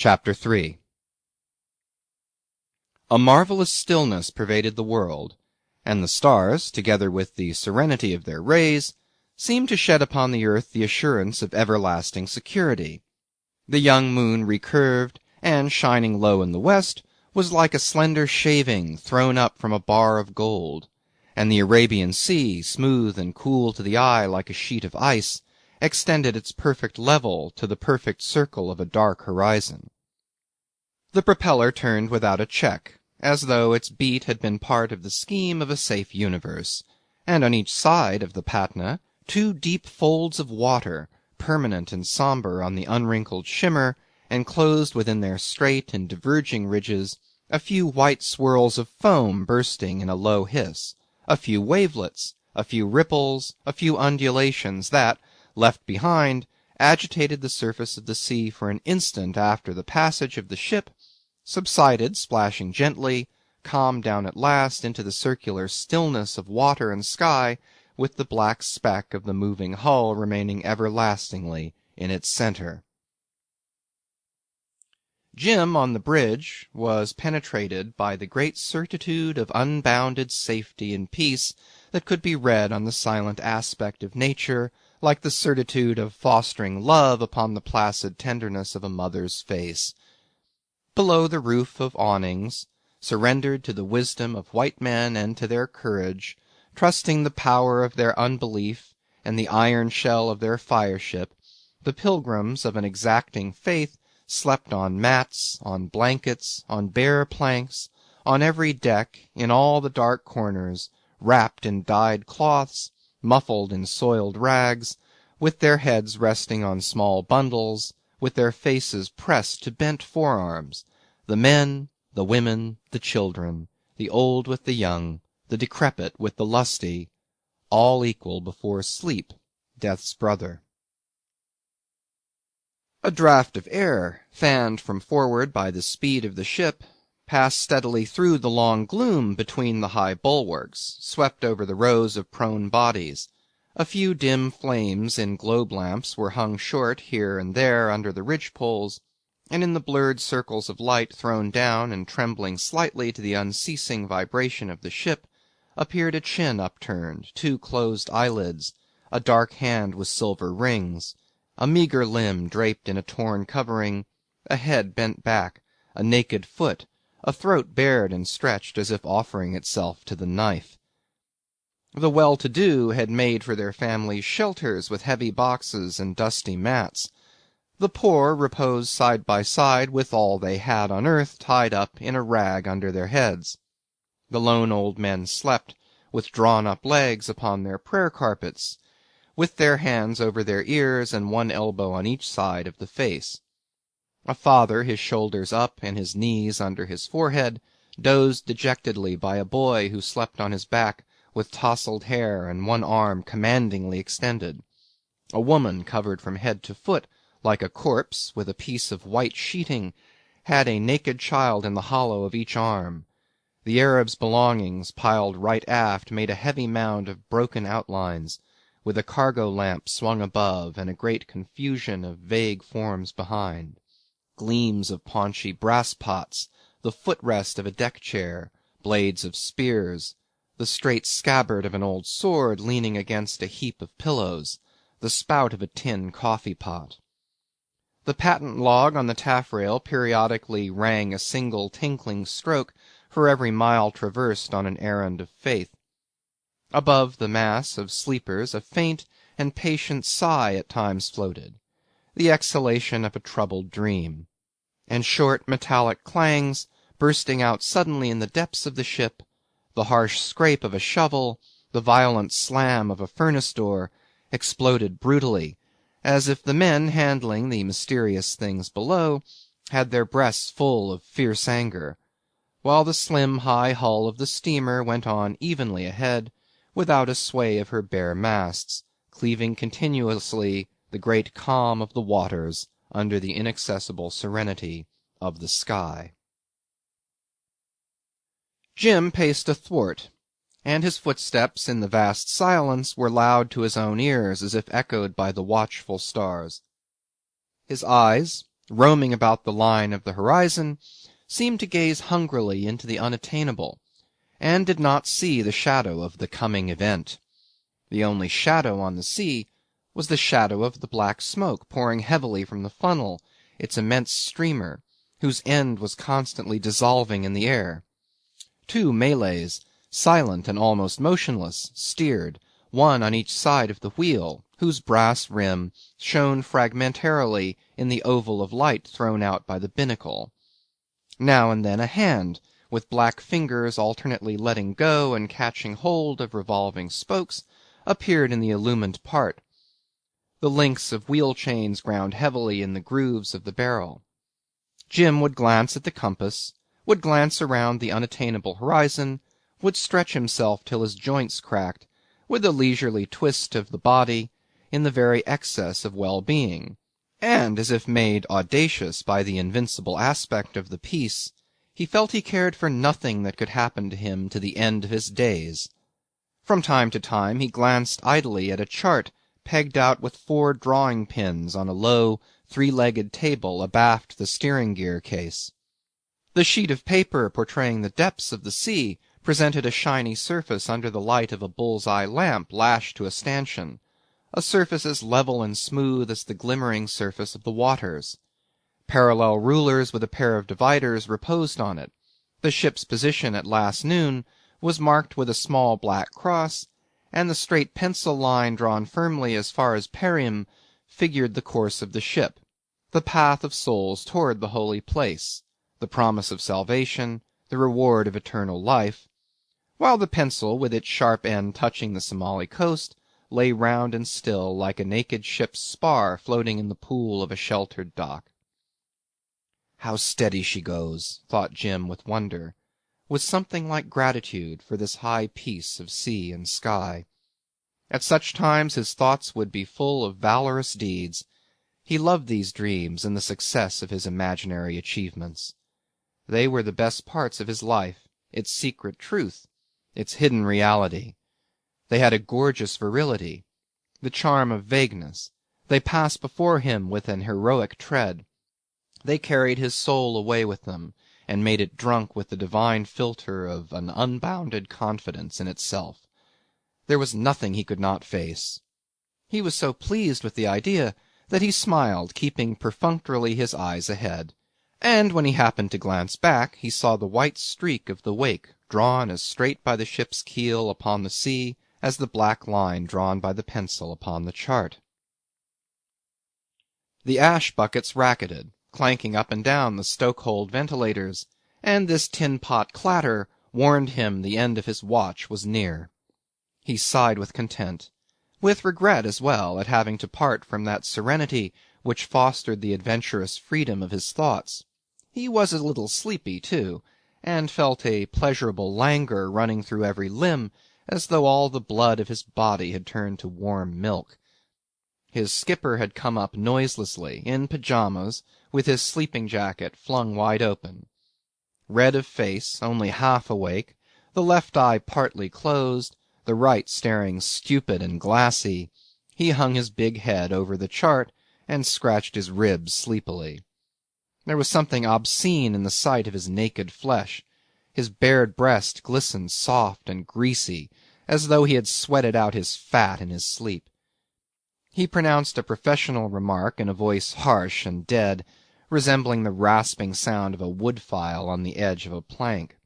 Chapter 3 A marvelous stillness pervaded the world, and the stars, together with the serenity of their rays, seemed to shed upon the earth the assurance of everlasting security. The young moon recurved, and shining low in the west, was like a slender shaving thrown up from a bar of gold, and the Arabian Sea, smooth and cool to the eye like a sheet of ice, extended its perfect level to the perfect circle of a dark horizon. The propeller turned without a check, as though its beat had been part of the scheme of a safe universe, and on each side of the Patna two deep folds of water, permanent and sombre on the unwrinkled shimmer, enclosed within their straight and diverging ridges a few white swirls of foam bursting in a low hiss, a few wavelets, a few ripples, a few undulations that, left behind, agitated the surface of the sea for an instant after the passage of the ship, subsided splashing gently, calmed down at last into the circular stillness of water and sky, with the black speck of the moving hull remaining everlastingly in its centre. Jim, on the bridge, was penetrated by the great certitude of unbounded safety and peace that could be read on the silent aspect of nature, like the certitude of fostering love upon the placid tenderness of a mother's face. Below the roof of awnings, surrendered to the wisdom of white men and to their courage, trusting the power of their unbelief and the iron shell of their fire-ship, the pilgrims of an exacting faith slept on mats, on blankets, on bare planks, on every deck, in all the dark corners, wrapped in dyed cloths, muffled in soiled rags, with their heads resting on small bundles, with their faces pressed to bent forearms, the men, the women, the children, the old with the young, the decrepit with the lusty, all equal before sleep, death's brother. A draught of air, fanned from forward by the speed of the ship, passed steadily through the long gloom between the high bulwarks, swept over the rows of prone bodies. A few dim flames in globe lamps were hung short here and there under the ridge-poles, and in the blurred circles of light thrown down and trembling slightly to the unceasing vibration of the ship, appeared a chin upturned, two closed eyelids, a dark hand with silver rings, a meagre limb draped in a torn covering, a head bent back, a naked foot, a throat bared and stretched as if offering itself to the knife. The well-to-do had made for their families shelters with heavy boxes and dusty mats. The poor reposed side by side with all they had on earth tied up in a rag under their heads. The lone old men slept, with drawn-up legs upon their prayer carpets, with their hands over their ears and one elbow on each side of the face. A father, his shoulders up and his knees under his forehead, dozed dejectedly by a boy who slept on his back, with tousled hair and one arm commandingly extended. A woman, covered from head to foot, like a corpse, with a piece of white sheeting, had a naked child in the hollow of each arm. The Arab's belongings, piled right aft, made a heavy mound of broken outlines, with a cargo lamp swung above and a great confusion of vague forms behind. Gleams of paunchy brass pots, the footrest of a deck-chair, blades of spears, the straight scabbard of an old sword leaning against a heap of pillows, the spout of a tin coffee-pot. The patent log on the taffrail periodically rang a single tinkling stroke for every mile traversed on an errand of faith. Above the mass of sleepers a faint and patient sigh at times floated, the exhalation of a troubled dream, and short metallic clangs, bursting out suddenly in the depths of the ship, the harsh scrape of a shovel, the violent slam of a furnace door, exploded brutally, as if the men handling the mysterious things below had their breasts full of fierce anger, while the slim high hull of the steamer went on evenly ahead, without a sway of her bare masts, cleaving continuously the great calm of the waters under the inaccessible serenity of the sky. Jim paced athwart, and his footsteps in the vast silence were loud to his own ears as if echoed by the watchful stars. His eyes, roaming about the line of the horizon, seemed to gaze hungrily into the unattainable, and did not see the shadow of the coming event. The only shadow on the sea was the shadow of the black smoke pouring heavily from the funnel, its immense streamer, whose end was constantly dissolving in the air. Two Malays, silent and almost motionless, steered, one on each side of the wheel, whose brass rim shone fragmentarily in the oval of light thrown out by the binnacle. Now and then a hand, with black fingers alternately letting go and catching hold of revolving spokes, appeared in the illumined part. The links of wheel chains ground heavily in the grooves of the barrel. Jim would glance at the compass, would glance around the unattainable horizon, would stretch himself till his joints cracked, with a leisurely twist of the body, in the very excess of well-being, and, as if made audacious by the invincible aspect of the piece, he felt he cared for nothing that could happen to him to the end of his days. From time to time he glanced idly at a chart pegged out with 4 drawing pins on a low, 3-legged table abaft the steering-gear case. The sheet of paper portraying the depths of the sea presented a shiny surface under the light of a bull's-eye lamp lashed to a stanchion, a surface as level and smooth as the glimmering surface of the waters. Parallel rulers with a pair of dividers reposed on it. The ship's position at last noon was marked with a small black cross, and the straight pencil line drawn firmly as far as Perim figured the course of the ship, the path of souls toward the holy place, the promise of salvation, the reward of eternal life, while the pencil, with its sharp end touching the Somali coast, lay round and still like a naked ship's spar floating in the pool of a sheltered dock. How steady she goes, thought Jim with wonder, with something like gratitude for this high peace of sea and sky. At such times his thoughts would be full of valorous deeds. He loved these dreams and the success of his imaginary achievements. They were the best parts of his life, its secret truth, its hidden reality. They had a gorgeous virility, the charm of vagueness. They passed before him with an heroic tread. They carried his soul away with them, and made it drunk with the divine filter of an unbounded confidence in itself. There was nothing he could not face. He was so pleased with the idea that he smiled, keeping perfunctorily his eyes ahead, and when he happened to glance back he saw the white streak of the wake drawn as straight by the ship's keel upon the sea as the black line drawn by the pencil upon the chart. The ash buckets racketed, clanking up and down the stokehold ventilators, and this tin-pot clatter warned him the end of his watch was near. He sighed with content, with regret as well at having to part from that serenity which fostered the adventurous freedom of his thoughts. He was a little sleepy, too, and felt a pleasurable languor running through every limb, as though all the blood of his body had turned to warm milk. His skipper had come up noiselessly, in pyjamas, with his sleeping-jacket flung wide open. Red of face, only half awake, the left eye partly closed, the right staring stupid and glassy, he hung his big head over the chart and scratched his ribs sleepily. There was something obscene in the sight of his naked flesh. His bared breast glistened soft and greasy, as though he had sweated out his fat in his sleep. He pronounced a professional remark in a voice harsh and dead, resembling the rasping sound of a wood file on the edge of a plank.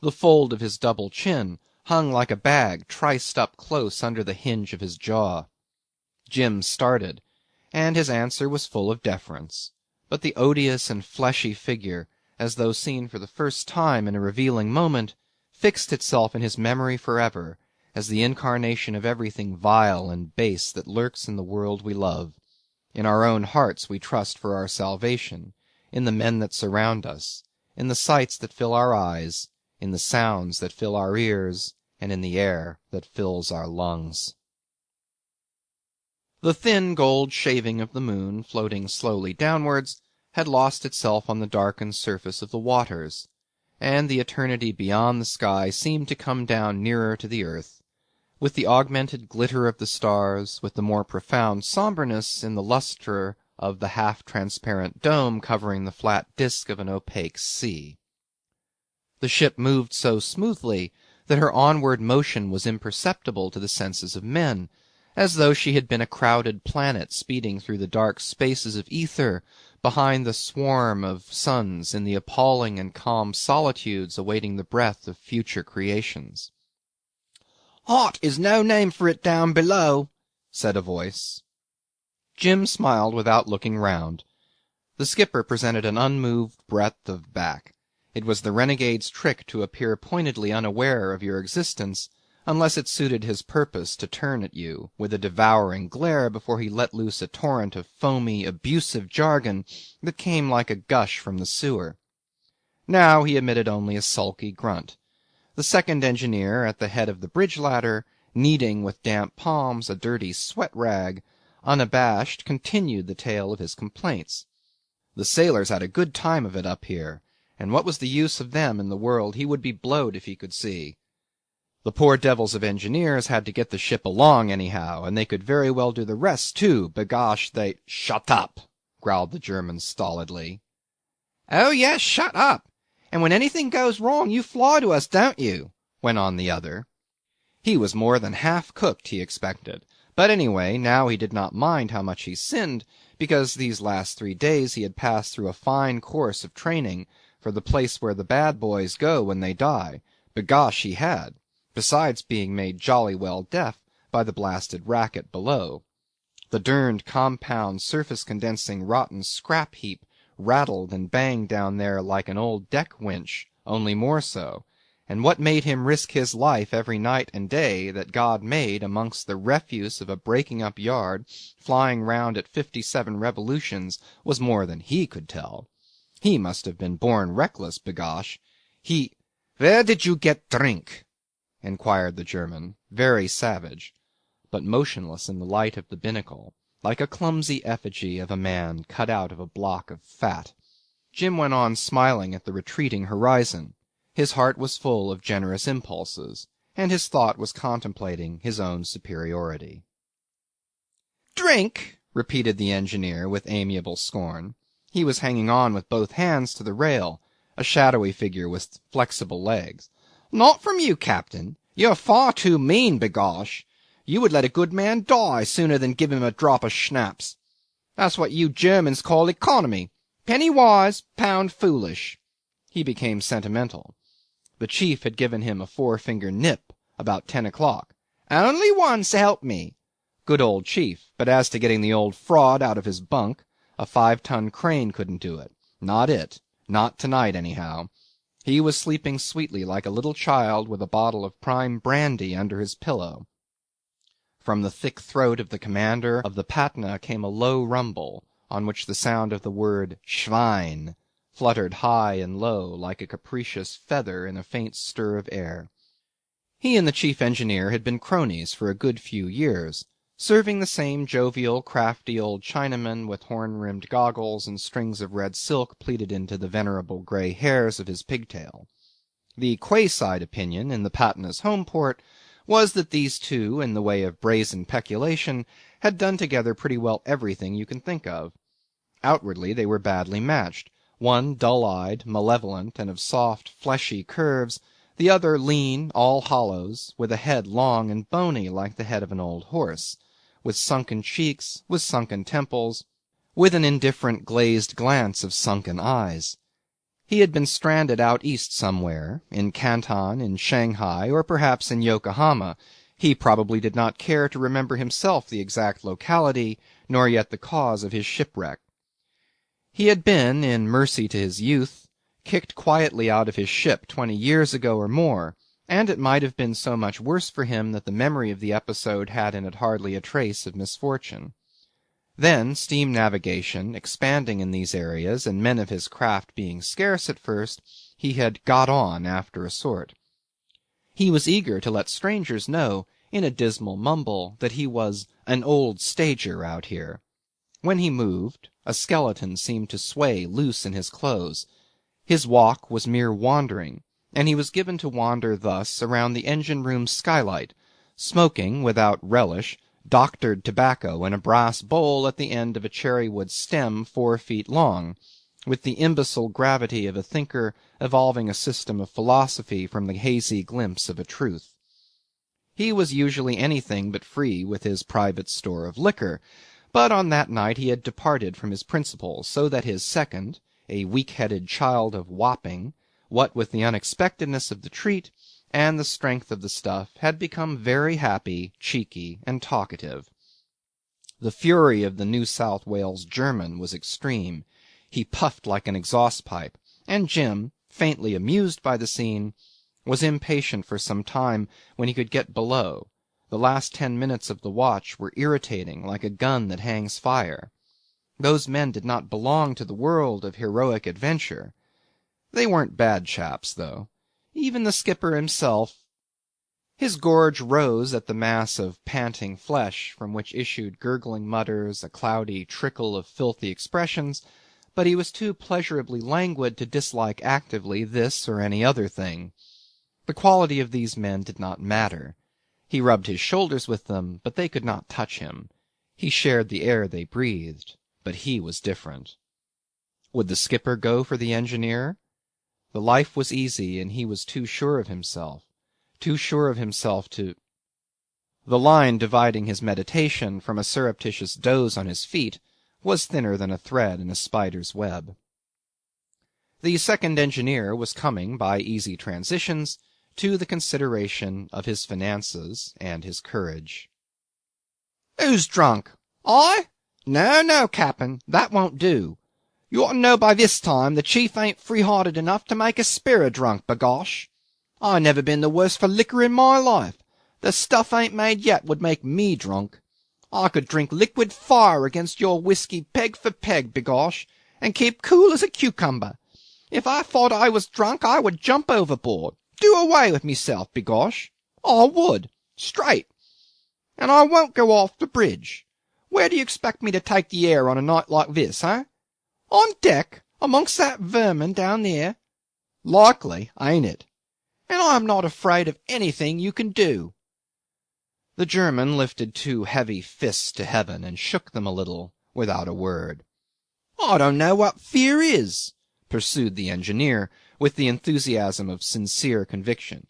The fold of his double chin hung like a bag triced up close under the hinge of his jaw. Jim started, and his answer was full of deference, but the odious and fleshy figure, as though seen for the first time in a revealing moment, fixed itself in his memory forever, as the incarnation of everything vile and base that lurks in the world we love. In our own hearts we trust for our salvation, in the men that surround us, in the sights that fill our eyes, in the sounds that fill our ears, and in the air that fills our lungs. The thin gold shaving of the moon, floating slowly downwards, had lost itself on the darkened surface of the waters, and the eternity beyond the sky seemed to come down nearer to the earth. With the augmented glitter of the stars, with the more profound sombreness in the lustre of the half-transparent dome covering the flat disk of an opaque sea. The ship moved so smoothly that her onward motion was imperceptible to the senses of men, as though she had been a crowded planet speeding through the dark spaces of ether behind the swarm of suns in the appalling and calm solitudes awaiting the breath of future creations. "Hot is no name for it down below," said a voice. Jim smiled without looking round. The skipper presented an unmoved breadth of back. It was the Renegade's trick to appear pointedly unaware of your existence, unless it suited his purpose to turn at you with a devouring glare before he let loose a torrent of foamy, abusive jargon that came like a gush from the sewer. Now he emitted only a sulky grunt. The second engineer at the head of the bridge ladder, kneading with damp palms a dirty sweat rag, unabashed, continued the tale of his complaints. The sailors had a good time of it up here, and what was the use of them in the world he would be blowed if he could see. The poor devils of engineers had to get the ship along anyhow, and they could very well do the rest too, begosh they— "Shut up!" growled the German stolidly. "Oh yes, shut up! And when anything goes wrong you fly to us, don't you?" went on the other. He was more than half cooked, he expected, but anyway, now he did not mind how much he sinned, because these last 3 days he had passed through a fine course of training for the place where the bad boys go when they die. Begosh he had, besides being made jolly well deaf by the blasted racket below. The derned compound surface-condensing rotten scrap heap rattled and banged down there like an old deck winch, only more so, and what made him risk his life every night and day that God made amongst the refuse of a breaking-up yard flying round at 57 revolutions was more than he could tell. He must have been born reckless, begosh. He— "Where did you get drink?" inquired the German, very savage, but motionless in the light of the binnacle, like a clumsy effigy of a man cut out of a block of fat. Jim went on smiling at the retreating horizon. His heart was full of generous impulses, and his thought was contemplating his own superiority. "Drink!" repeated the engineer with amiable scorn. He was hanging on with both hands to the rail, a shadowy figure with flexible legs. "Not from you, Captain. You're far too mean, begosh. You would let a good man die sooner than give him a drop of schnapps. That's what you Germans call economy. Penny wise, pound foolish." He became sentimental. The chief had given him a forefinger nip about 10 o'clock. "Only one, so help me." Good old chief, but as to getting the old fraud out of his bunk, a 5-ton crane couldn't do it. Not it. Not tonight, anyhow. He was sleeping sweetly like a little child with a bottle of prime brandy under his pillow. From the thick throat of the commander of the Patna came a low rumble, on which the sound of the word Schwein fluttered high and low like a capricious feather in a faint stir of air. He and the chief engineer had been cronies for a good few years, serving the same jovial, crafty old Chinaman with horn-rimmed goggles and strings of red silk pleated into the venerable grey hairs of his pigtail. The quayside opinion in the Patna's home port was that these two, in the way of brazen peculation, had done together pretty well everything you can think of. Outwardly they were badly matched, one dull-eyed, malevolent, and of soft, fleshy curves, the other lean, all hollows, with a head long and bony like the head of an old horse, with sunken cheeks, with sunken temples, with an indifferent glazed glance of sunken eyes. He had been stranded out east somewhere, in Canton, in Shanghai, or perhaps in Yokohama. He probably did not care to remember himself the exact locality, nor yet the cause of his shipwreck. He had been, in mercy to his youth, kicked quietly out of his ship 20 years ago or more, and it might have been so much worse for him that the memory of the episode had in it hardly a trace of misfortune. Then, steam navigation expanding in these areas, and men of his craft being scarce at first, he had got on after a sort. He was eager to let strangers know, in a dismal mumble, that he was an old stager out here. When he moved, a skeleton seemed to sway loose in his clothes. His walk was mere wandering, and he was given to wander thus around the engine-room skylight, smoking, without relish, doctored tobacco in a brass bowl at the end of a cherry-wood stem 4 feet long, with the imbecile gravity of a thinker evolving a system of philosophy from the hazy glimpse of a truth. He was usually anything but free with his private store of liquor, but on that night he had departed from his principles, so that his second, a weak-headed child of Wapping, what with the unexpectedness of the treat and the strength of the stuff, had become very happy, cheeky, and talkative. The fury of the New South Wales German was extreme. He puffed like an exhaust pipe, and Jim, faintly amused by the scene, was impatient for some time when he could get below. The last 10 minutes of the watch were irritating like a gun that hangs fire. Those men did not belong to the world of heroic adventure. They weren't bad chaps, though. Even the skipper himself. His gorge rose at the mass of panting flesh, from which issued gurgling mutters, a cloudy trickle of filthy expressions, but he was too pleasurably languid to dislike actively this or any other thing. The quality of these men did not matter. He rubbed his shoulders with them, but they could not touch him. He shared the air they breathed, but he was different. Would the skipper go for the engineer? The life was easy, and he was too sure of himself to... The line dividing his meditation from a surreptitious doze on his feet was thinner than a thread in a spider's web. The second engineer was coming, by easy transitions, to the consideration of his finances and his courage. "Who's drunk? I? No, no, Cap'n, that won't do. You ought to know by this time the chief ain't free-hearted enough to make a sparrow drunk, b'gosh. I never been the worse for liquor in my life. The stuff ain't made yet would make me drunk. I could drink liquid fire against your whiskey peg for peg, b'gosh, and keep cool as a cucumber. If I thought I was drunk, I would jump overboard, do away with meself, b'gosh. I would, straight. And I won't go off the bridge. Where do you expect me to take the air on a night like this, eh? On deck, amongst that vermin down there? Likely, ain't it? And I'm not afraid of anything you can do." The German lifted 2 heavy fists to heaven and shook them a little, without a word. "I don't know what fear is," pursued the engineer, with the enthusiasm of sincere conviction.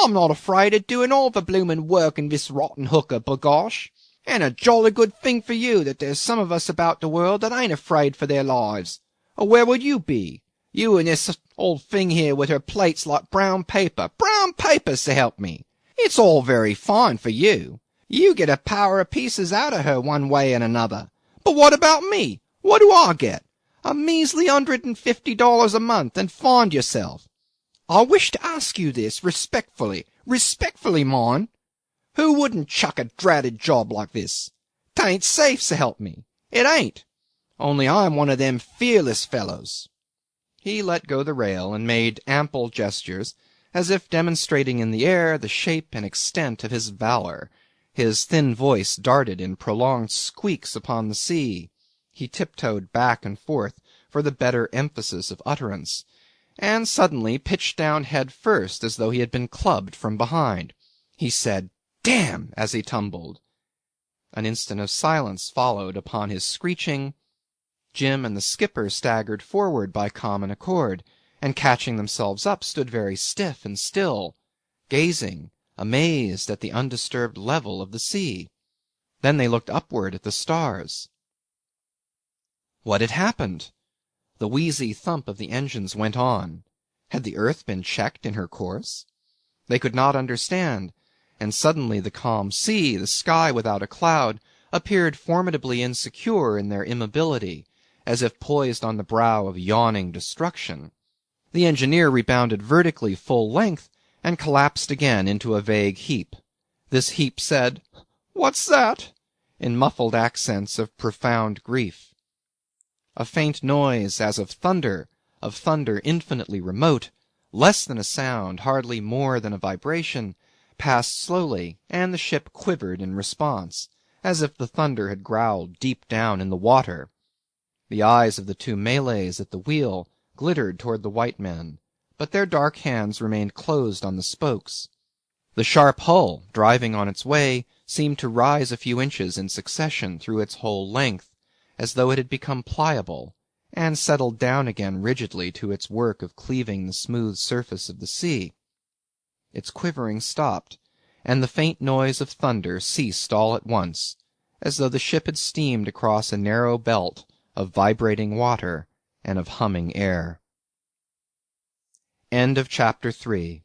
"I'm not afraid of doing all the bloomin' work in this rotten hooker, b'gosh. And a jolly good thing for you that there's some of us about the world that ain't afraid for their lives. Or where would you be? You and this old thing here with her plates like brown paper. Brown paper, so help me. It's all very fine for you. You get a power of pieces out of her one way and another. But what about me? What do I get? A measly $150 a month, and find yourself. I wish to ask you this respectfully, mind. Who wouldn't chuck a dratted job like this? 'Tain't safe, so help me. It ain't. Only I'm one of them fearless fellows." He let go the rail and made ample gestures, as if demonstrating in the air the shape and extent of his valour. His thin voice darted in prolonged squeaks upon the sea. He tiptoed back and forth for the better emphasis of utterance, and suddenly pitched down head first as though he had been clubbed from behind. He said, "Damn!" as he tumbled. An instant of silence followed upon his screeching. Jim and the skipper staggered forward by common accord, and catching themselves up stood very stiff and still, gazing, amazed at the undisturbed level of the sea. Then they looked upward at the stars. What had happened? The wheezy thump of the engines went on. Had the earth been checked in her course? They could not understand, and suddenly the calm sea, the sky without a cloud, appeared formidably insecure in their immobility, as if poised on the brow of yawning destruction. The engineer rebounded vertically full length, and collapsed again into a vague heap. This heap said, "What's that?" in muffled accents of profound grief. A faint noise as of thunder infinitely remote, less than a sound, hardly more than a vibration, passed slowly, and the ship quivered in response, as if the thunder had growled deep down in the water. The eyes of the 2 Malays at the wheel glittered toward the white men, but their dark hands remained closed on the spokes. The sharp hull, driving on its way, seemed to rise a few inches in succession through its whole length, as though it had become pliable, and settled down again rigidly to its work of cleaving the smooth surface of the sea. Its quivering stopped, and the faint noise of thunder ceased all at once, as though the ship had steamed across a narrow belt of vibrating water and of humming air. Chapter 3